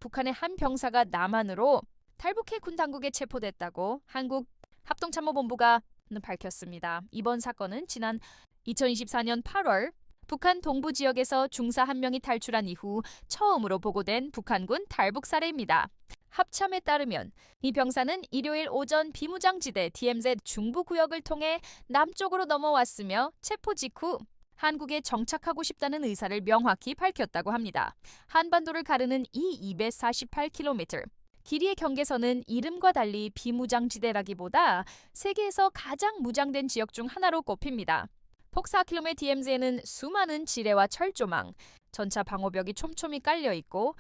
북한의 한 병사가 남한으로 탈북해 군 당국에 체포됐다고 한국 합동참모본부가 밝혔습니다. 이번 사건은 지난 2024년 8월 북한 동부 지역에서 중사 한 명이 탈출한 이후 처음으로 보고된 북한군 탈북 사례입니다. 합참에 따르면 이 병사는 일요일 오전 비무장지대 DMZ 중부구역을 통해 남쪽으로 넘어왔으며 체포 직후 한국에 정착하고 싶다는 의사를 명확히 밝혔다고 합니다. 한반도를 가르는 이 248km, 길이의 경계선은 이름과 달리 비무장지대라기보다 세계에서 가장 무장된 지역 중 하나로 꼽힙니다. 폭 4km의 DMZ에는 수많은 지뢰와 철조망, 전차 방호벽이 촘촘히 깔려 있고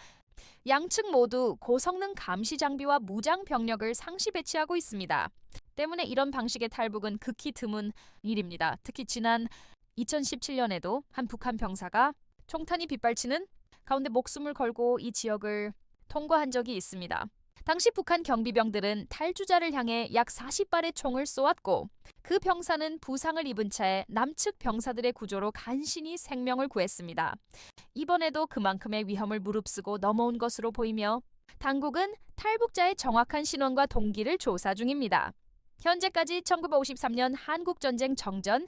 양측 모두 고성능 감시 장비와 무장 병력을 상시 배치하고 있습니다. 때문에 이런 방식의 탈북은 극히 드문 일입니다. 특히 지난 2017년에도 한 북한 병사가 총탄이 빗발치는 가운데 목숨을 걸고 이 지역을 통과한 적이 있습니다. 당시 북한 경비병들은 탈주자를 향해 약 40발의 총을 쏘았고 그 병사는 부상을 입은 채 남측 병사들의 구조로 간신히 생명을 구했습니다. 이번에도 그만큼의 위험을 무릅쓰고 넘어온 것으로 보이며 당국은 탈북자의 정확한 신원과 동기를 조사 중입니다. 현재까지 1953년 한국전쟁 정전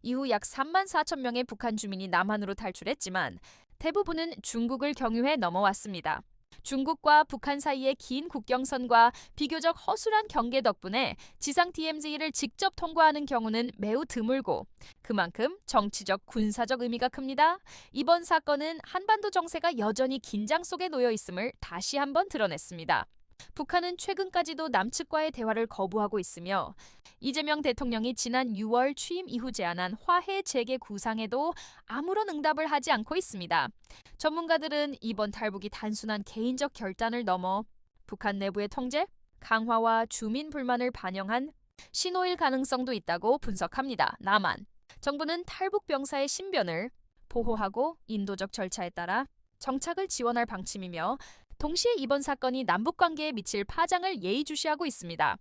이후 약 3만 4천 명의 북한 주민이 남한으로 탈출했지만 대부분은 중국을 경유해 넘어왔습니다. 중국과 북한 사이의 긴 국경선과 비교적 허술한 경계 덕분에 지상 DMZ를 직접 통과하는 경우는 매우 드물고 그만큼 정치적, 군사적 의미가 큽니다. 이번 사건은 한반도 정세가 여전히 긴장 속에 놓여 있음을 다시 한번 드러냈습니다. 북한은 최근까지도 남측과의 대화를 거부하고 있으며 이재명 대통령이 지난 6월 취임 이후 제안한 화해 재개 구상에도 아무런 응답을 하지 않고 있습니다. 전문가들은 이번 탈북이 단순한 개인적 결단을 넘어 북한 내부의 통제, 강화와 주민 불만을 반영한 신호일 가능성도 있다고 분석합니다. 다만 정부는 탈북 병사의 신변을 보호하고 인도적 절차에 따라 정착을 지원할 방침이며 동시에 이번 사건이 남북관계에 미칠 파장을 예의주시하고 있습니다.